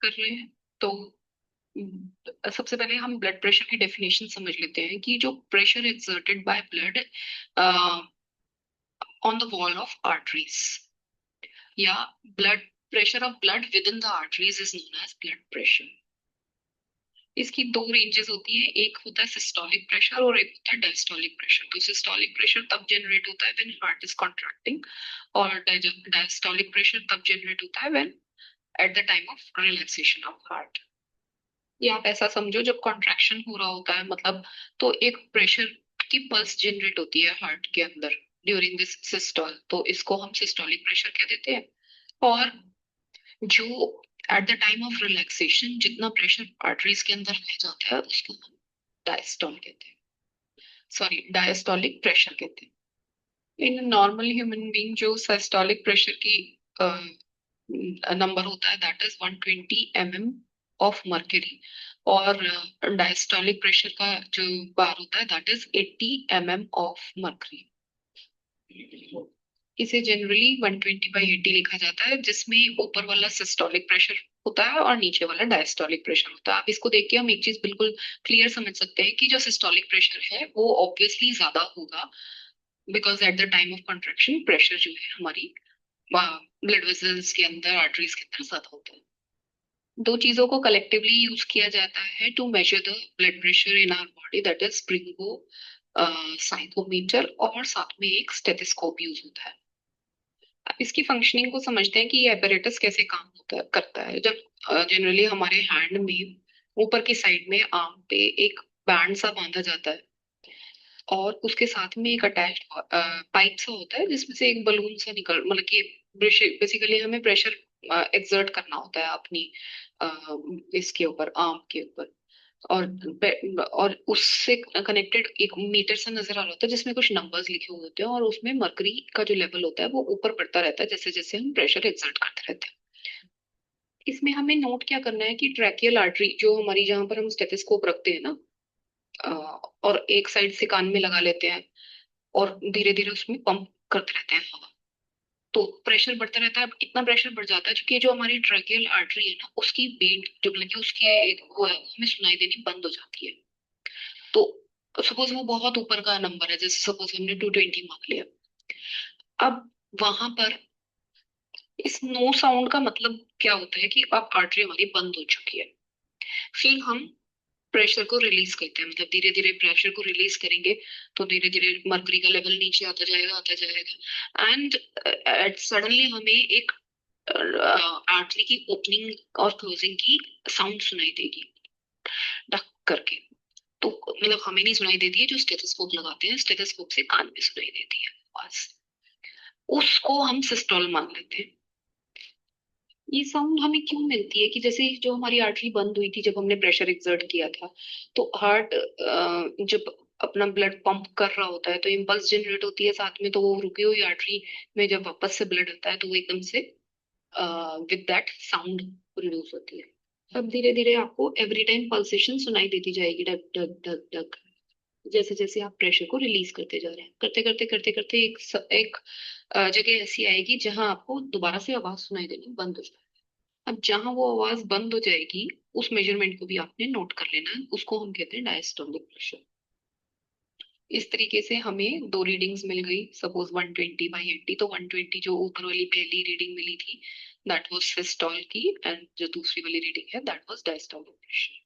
कर रहे हैं तो सबसे पहले हम ब्लड प्रेशर की डेफिनेशन समझ लेते हैं कि जो pressure exerted by blood on the wall of arteries या blood pressure of blood with in the arteries is known as blood pressure. इसकी दो रेंजेस होती है, एक होता है सिस्टोलिक प्रेशर और एक होता है डायस्टोलिक प्रेशर। तो सिस्टोलिक प्रेशर तब जनरेट होता है व्हेन हार्ट इज कॉन्ट्रैक्टिंग और डायस्टोलिक प्रेशर तब जनरेट होता है when at the time of relaxation of heart. ये आप ऐसा समझो, जब कॉन्ट्रैक्शन हो रहा होता है मतलब, तो एक प्रेशर की पल्स जनरेट होती है हार्ट के अंदर ड्यूरिंग दिस सिस्टोल, तो इसको हम सिस्टोलिक प्रेशर कह देते हैं। और जो at the time of relaxation जितना प्रेशर आर्टरीज के अंदर रह जाता है उसको हम डायस्टोल कहते हैं, सॉरी डायस्टोलिक प्रेशर कहते हैं। इन नॉर्मल ह्यूमन बीइंग जो सिस्टोलिक प्रेशर की नंबर होता है that is 120 mm of mercury और डायस्टोलिक प्रेशर का जो बार होता है that is 80 mm of mercury. इसे जनरली 120/80 लिखा जाता है, जिसमें ऊपर वाला सिस्टोलिक प्रेशर होता है और नीचे वाला डायस्टोलिक प्रेशर होता है। आप इसको देख के हम एक चीज बिल्कुल क्लियर समझ सकते हैं कि जो सिस्टोलिक प्रेशर है वो ऑब्वियसली ज्यादा होगा, because at the time of contraction pressure जो है हमारी ब्लड वेसल्स के अंदर आर्टरीज के अंदर ज्यादा होता है। दो चीजों को कलेक्टिवली यूज किया जाता है to measure the blood pressure in our body, that is sphygmomanometer और साथ में एक स्टेथोस्कोप यूज होता है। अब इसकी फंक्शनिंग को समझते हैं कि ये apparatus कैसे काम होता है करता है। जब जनरली हमारे हैंड में ऊपर की साइड में आर्म पे एक बैंड सा बांधा जाता है और उसके साथ में एक अटैच्ड पाइप सा होता है जिसमें से एक बलून सा निकल, मतलब कि बेसिकली हमें प्रेशर एक्सर्ट करना होता है अपनी इसके ऊपर, आर्म के ऊपर। और उससे कनेक्टेड एक मीटर सा नजर आ रहा होता है जिसमें कुछ नंबर्स लिखे हुए होते हैं और उसमें मरकरी का जो लेवल होता है वो ऊपर बढ़ता रहता है जैसे जैसे हम प्रेशर एक्सर्ट करते रहते हैं। इसमें हमें नोट क्या करना है कि ट्रैकियल आर्टरी जो हमारी, जहां पर हम स्टेथोस्कोप रखते हैं ना, अ, और एक साइड से कान में लगा लेते हैं और धीरे धीरे उसमें पंप करते रहते हैं हवा, तो प्रेशर बढ़ता रहता है। अब इतना प्रेशर बढ़ जाता है क्योंकि जो हमारी ट्रैकियल आर्टरी है ना उसकी बीट जो, मतलब कि उसकी वो है, हमें सुनाई देनी बंद हो जाती है। तो सपोज वो बहुत ऊपर का नंबर है, जैसे सपोज हमने 220 मान लिया। अब वहां पर इस नो साउंड का मतलब क्या होता है कि अब आर्टरी हमारी बंद हो चुकी है। फिर हम प्रेशर को रिलीज करते हैं, मतलब धीरे धीरे प्रेशर को रिलीज करेंगे तो धीरे धीरे मर्करी का लेवल नीचे आता जाएगा एंड सडनली हमें एक आर्टरी की ओपनिंग और क्लोजिंग की साउंड सुनाई देगी, डक करके। तो मतलब हमें नहीं सुनाई देती है, जो स्टेथोस्कोप लगाते हैं स्टेथोस्कोप से कान में सुनाई देती है आवाज, उसको हम सिस्टोल मान लेते हैं। ये साउंड हमें क्यों मिलती है कि जैसे जो हमारी आर्टरी बंद हुई थी जब हमने प्रेशर एक्सर्ट किया था, तो हार्ट जब अपना ब्लड पंप कर रहा होता है तो इम्पल्स जनरेट होती है साथ में, तो वो रुकी हुई आर्टरी में जब वापस से ब्लड आता है तो वो एकदम से विद दैट साउंड प्रोड्यूस होती है। अब धीरे धीरे आपको एवरी टाइम पल्सेशन सुनाई देती जाएगी, डक डक डक डक, जैसे जैसे आप प्रेशर को रिलीज करते जा रहे हैं। करते करते करते करते एक जगह ऐसी आएगी जहां आपको दोबारा से आवाज सुनाई देनी बंद हो जाए। अब जहां वो आवाज बंद हो जाएगी उस मेजरमेंट को भी आपने नोट कर लेना है, उसको हम कहते हैं डायस्टोलिक प्रेशर। इस तरीके से हमें दो रीडिंग्स मिल गई, सपोज 120/80, तो 120 जो ऊपर वाली पहली रीडिंग मिली थी दैट वाज सिस्टोल की, एंड जो दूसरी वाली रीडिंग है दैट वाज डायस्टोलिक प्रेशर।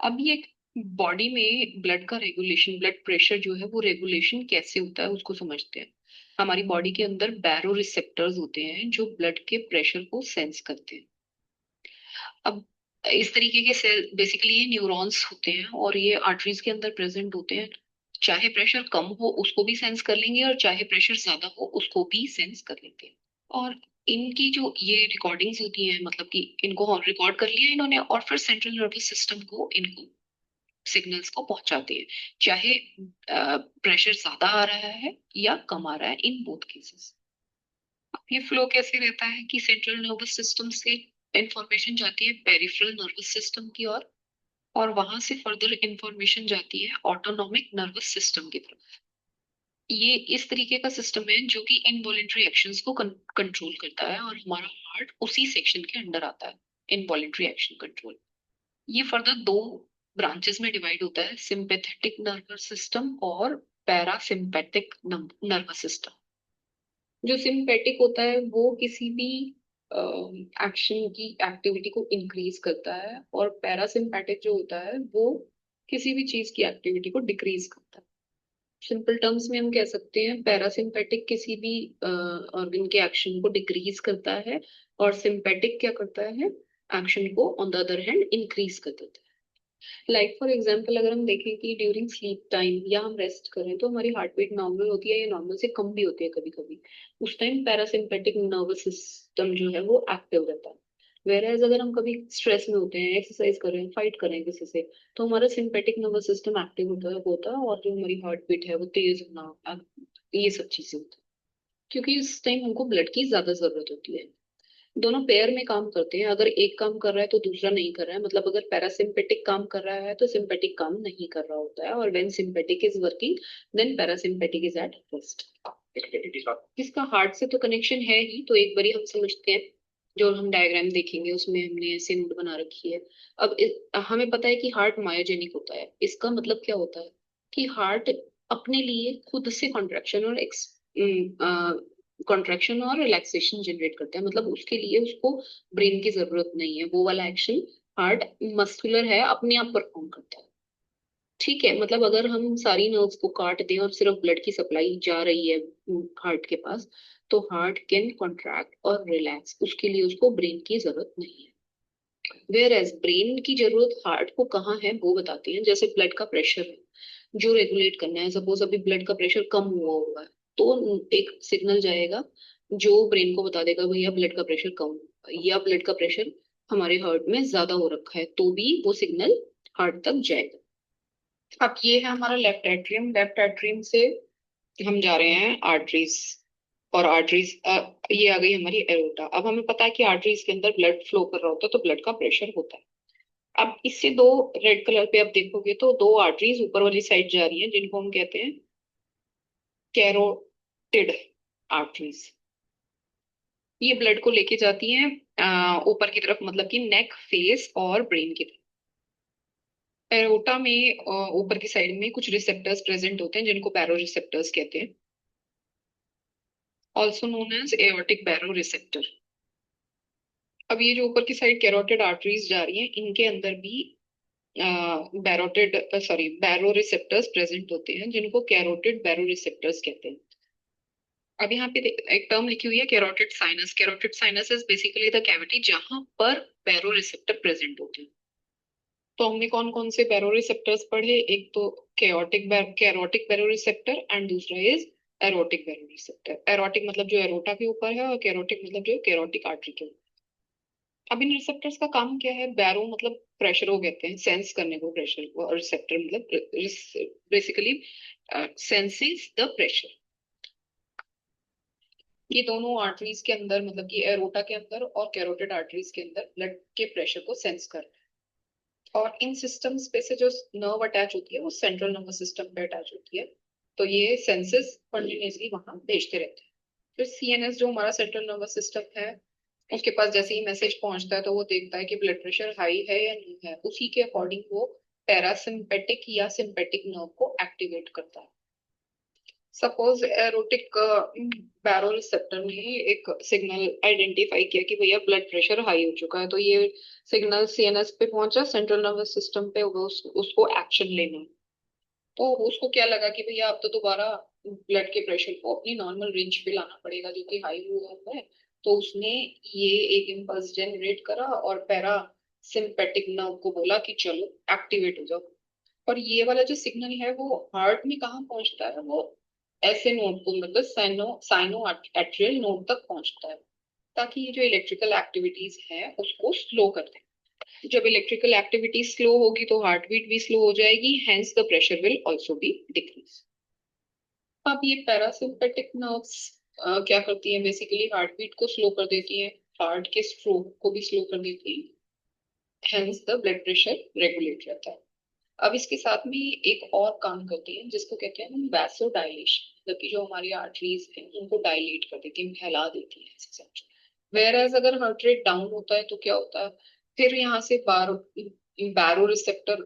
अब ये बॉडी में ब्लड का रेगुलेशन, ब्लड प्रेशर जो है वो रेगुलेशन कैसे होता है उसको समझते हैं। हमारी बॉडी के अंदर बैरो रिसेप्टर्स होते हैं जो ब्लड के प्रेशर को सेंस करते हैं। अब इस तरीके के सेल बेसिकली ये न्यूरॉन्स होते हैं और ये आर्टरीज के अंदर प्रेजेंट होते हैं। चाहे प्रेशर कम हो उसको भी सेंस कर लेंगे और चाहे प्रेशर ज्यादा हो उसको भी सेंस कर लेंगे। और इनकी जो ये रिकॉर्डिंग्स होती हैं, मतलब कि इनको रिकॉर्ड कर लिया इन्होंने और फिर सेंट्रल नर्वस सिस्टम को इनको सिग्नल्स को पहुंचाती है, चाहे प्रेशर ज्यादा आ रहा है या कम आ रहा है, इन बोथ केसेस। ये फ्लो कैसे रहता है कि सेंट्रल नर्वस सिस्टम से इंफॉर्मेशन जाती है पेरिफेरल नर्वस सिस्टम की ओर और वहां से फर्दर इंफॉर्मेशन जाती है ऑटोनॉमिक नर्वस सिस्टम की तरफ। ये इस तरीके का सिस्टम है जो कि इनवॉलेंटरी एक्शंस को कंट्रोल करता है और हमारा हार्ट उसी सेक्शन के अंडर आता है। Involuntary action control. ये फर्दर दो ब्रांचेस में डिवाइड होता है, सिंपैथेटिक नर्वस सिस्टम और पैरासिम्पैथिक नर्वस सिस्टम। जो सिंपैथिक होता है वो किसी भी एक्शन की एक्टिविटी को इंक्रीज करता है, और पैरासिम्पैथिक जो होता है वो किसी भी चीज की एक्टिविटी को डिक्रीज करता है। सिंपल टर्म्स में हम कह सकते हैं पैरासिम्पैथिक किसी भी ऑर्गन के एक्शन को डिक्रीज करता है, और सिंपैथिक क्या करता है, एक्शन को on the other hand increase कर देता है। लाइक फॉर एग्जाम्पल अगर हम देखें कि ड्यूरिंग स्लीप टाइम या हम रेस्ट करें तो हमारी हार्ट बीट नॉर्मल होती है या नॉर्मल से कम भी होती है कभी कभी। उस टाइम पैरासिम्पेटिक नर्वस सिस्टम जो है वो एक्टिव रहता है। वेरएज अगर हम कभी स्ट्रेस में होते हैं, एक्सरसाइज कर रहे हैं, फाइट कर रहे हैं किसी से, तो हमारा सिंपेटिक नर्वस सिस्टम एक्टिव होता है और जो हमारी हार्ट बीट है वो तेज होना, ये सब चीजें होती है, क्योंकि इस टाइम हमको ब्लड की ज्यादा जरूरत होती है। दोनों पेयर में काम करते हैं, अगर एक काम कर रहा है तो दूसरा नहीं कर रहा है, मतलब अगर पैरासिम्पेटिक काम कर रहा है तो सिंपेटिक काम नहीं कर रहा होता है, और when sympathetic is working then parasympathetic is at rest. इसका हार्ट से तो कनेक्शन है ही, तो एक बारी हम समझते हैं। जो हम डायग्राम देखेंगे उसमें हमने ऐसे नोट बना रखी है। अब हमें पता है कि हार्ट मायोजेनिक होता है। इसका मतलब क्या होता है कि हार्ट अपने लिए खुद से कॉन्ट्रैक्शन और रिलैक्सेशन जनरेट करता है, मतलब उसके लिए उसको ब्रेन की जरूरत नहीं है, वो वाला एक्शन हार्ट मस्कुलर है, अपने आप परफॉर्म करता है। ठीक है, मतलब अगर हम सारी नर्व्स को काट दें और सिर्फ ब्लड की सप्लाई जा रही है हार्ट के पास, तो हार्ट कैन कॉन्ट्रैक्ट और रिलैक्स, उसके लिए उसको ब्रेन की जरूरत नहीं है। वेयर एज ब्रेन की जरूरत हार्ट को कहाँ है वो बताते हैं। जैसे ब्लड का प्रेशर है जो रेगुलेट करना है, सपोज अभी ब्लड का प्रेशर कम हुआ होगा तो एक सिग्नल जाएगा जो ब्रेन को बता देगा भैया ब्लड का प्रेशर कम हुआ, या ब्लड का प्रेशर हमारे हार्ट में ज्यादा हो रखा है, तो भी वो सिग्नल हार्ट तक जाएगा। अब ये है हमारा लेफ्ट एट्रियम। लेफ्ट एट्रियम से हम जा रहे हैं आर्टरीज, और आर्टरीज ये आ गई हमारी एरोटा। अब हमें पता है कि आर्टरीज के अंदर ब्लड फ्लो कर रहा होता है तो ब्लड का प्रेशर होता है। अब इससे दो, रेड कलर पे आप देखोगे तो दो आर्टरीज ऊपर वाली साइड जा रही हैं जिनको हम कहते हैं कैरोटिड आर्टरीज। ये ब्लड को लेके जाती हैं ऊपर की तरफ, मतलब कि नेक, फेस और ब्रेन की तरफ। एरोटा में ऊपर की साइड में कुछ रिसेप्टर्स प्रेजेंट होते हैं जिनको बैरो रिसेप्टर्स कहते हैं, ऑल्सो नोन एज एओर्टिक बैरो रिसेप्टर। अब ये जो ऊपर की साइड कैरोटिड आर्टरीज जा रही हैं इनके अंदर भी बैरोटिड सॉरी बैरो रिसेप्टर्स प्रेजेंट होते हैं जिनको कैरोटिड बैरो रिसेप्टर्स कहते हैं। अब यहाँ पे एक टर्म लिखी हुई है carotid sinus. Carotid sinus is basically the cavity जहां पर बैरो रिसेप्टर प्रेजेंट होते हैं। तो हमने कौन कौन से बैरो रिसेप्टर्स पढ़े, एक तो कैरोटिक बैरो रिसेप्टर एंड दूसरा is aortic baroreceptor. Aortic मतलब जो एरोटा के ऊपर है, और कैरोटिक मतलब जो कैरोटिक आर्टरी के ऊपर। अब इन रिसेप्टर्स का काम क्या है, बैरो मतलब प्रेशर को कहते हैं, सेंस करने को प्रेशर को, और रिसेप्टर मतलब बेसिकली सेंसेस द प्रेशर। ये दोनों आर्टरीज के अंदर, मतलब कि एरोटा के अंदर और कैरोटिड आर्टरीज के अंदर ब्लड के प्रेशर को सेंस कर रहे हैं। और इन सिस्टम्स पे से जो नर्व अटैच होती है वो सेंट्रल नर्वस सिस्टम पे अटैच होती है, तो ये सेंसेस कंटिन्यूसली वहां भेजते रहते हैं। फिर सीएनएस जो हमारा सेंट्रल नर्वस सिस्टम है, उसके पास जैसे ही मैसेज पहुंचता है तो वो देखता है कि ब्लड प्रेशर हाई है या नहीं है, उसी के अकॉर्डिंग वो पैरासिम्पेटिक या सिंपेटिक नर्व को एक्टिवेट करता है। सपोज एरोटिक बैरो रिसेप्टर ने एक सिग्नल आइडेंटिफाई किया कि भैया ब्लड प्रेशर हाई हो चुका है, तो ये सिग्नल सीएनएस पे पहुंचा, सेंट्रल नर्वस सिस्टम पे, उसको एक्शन लेना है। तो उसको क्या लगा कि भैया अब तो दोबारा ब्लड के प्रेशर को अपनी नॉर्मल रेंज पे लाना पड़ेगा जो कि हाई हुआ है। तो उसने ये एक इम्पल्स जनरेट करा और पैरा सिंपेटिक नर्व को बोला कि चलो एक्टिवेट हो जाओ। और ये वाला जो सिग्नल है वो हार्ट में कहाँ पहुंचता है, वो ऐसे नोड को, मतलब साइनो एट्रियल नोड तक पहुंचता है, ताकि ये जो इलेक्ट्रिकल एक्टिविटीज है उसको स्लो कर दे। जब इलेक्ट्रिकल एक्टिविटी स्लो होगी तो हार्ट बीट भी स्लो हो जाएगी, hence the pressure will also be decrease. अब ये पैरासिम्पेटिक नर्व्स क्या करती है, बेसिकली हार्ट बीट को स्लो कर देती है, हार्ट के स्ट्रोक को भी स्लो कर देती है, hence the blood pressure regulate रहता है। अब इसके साथ में एक और काम करती है जिसको कहते हैं हम वैसो डायलेशन, मतलब कि जो हमारी आर्टरीज हैं उनको डायलेट कर देती है, फैला देती है। वेयर एज अगर हार्ट रेट डाउन होता है तो क्या होता है, फिर यहाँ से बैरो रिसेप्टर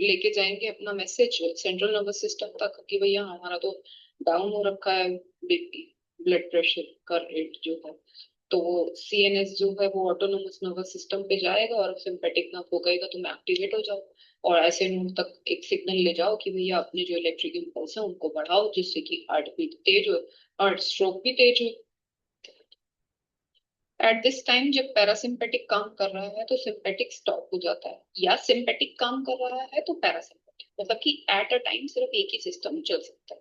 लेके जाएंगे अपना मैसेज सेंट्रल नर्वस सिस्टम तक कि भैया हमारा तो डाउन हो रखा है ब्लड प्रेशर का रेट जो है। तो सीएनएस जो है वो ऑटोनोमस नर्वस सिस्टम पे जाएगा और सिंपैथिक नर्व हो गएगा, तुम एक्टिवेट हो जाओ। और ऐसे नोड तक एक सिग्नल ले जाओ कि भैया अपने जो इलेक्ट्रिक इम्पल्स है उनको बढ़ाओ, जिससे कि हार्ट बीट तेज हो, हार्ट स्ट्रोक भी तेज हो। एट दिस टाइम जब पैरासिम्पेटिक काम कर रहा है तो सिंपैथिक स्टॉप हो जाता है, या सिंपैथिक काम कर रहा है तो पैरासिम्पेटिक, मतलब कि एट अ टाइम सिर्फ एक ही सिस्टम चल सकता है।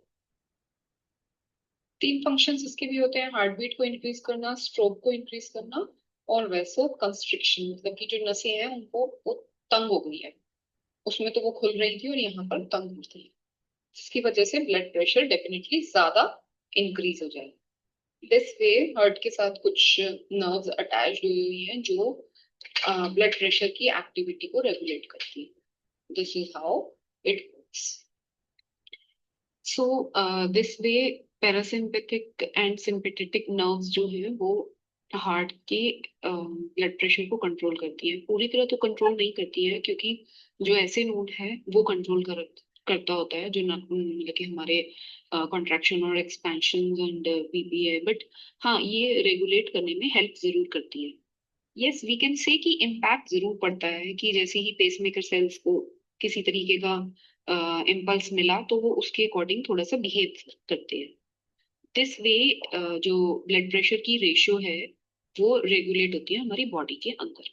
तीन फंक्शंस इसके भी होते हैं, हार्ट बीट को इंक्रीज करना, स्ट्रोक को इंक्रीज करना, और वैसे कंस्ट्रिक्शन, मतलब कि जो नसें हैं उनको वो तंग हो गई है, उसमें तो वो खुल रही थी और यहाँ पर तंग हो गई, जिसकी वजह से ब्लड प्रेशर डेफिनेटली ज्यादा इंक्रीज हो जाए। दिस वे हार्ट के साथ कुछ नर्व्स अटैच हुई हुई हैं जो ब्लड प्रेशर की एक्टिविटी को रेगुलेट करती है। This is how it works. So this way parasympathetic and sympathetic nerves जो है वो हार्ट के ब्लड प्रेशर को कंट्रोल करती है। पूरी तरह तो कंट्रोल नहीं करती है, क्योंकि जो ऐसे नोड है वो कंट्रोल करता होता है जो मतलब कि हमारे कॉन्ट्रैक्शन और एक्सपेंशन एंड बीपी है, बट हाँ ये रेगुलेट करने में हेल्प जरूर करती है। यस, वी कैन से कि इम्पैक्ट जरूर पड़ता है कि जैसे ही पेसमेकर सेल्स को किसी तरीके का इम्पल्स मिला तो वो उसके अकॉर्डिंग थोड़ा सा बिहेव करते हैं। दिस वे जो ब्लड प्रेशर की रेशियो है वो रेगुलेट होती है हमारी बॉडी के अंदर।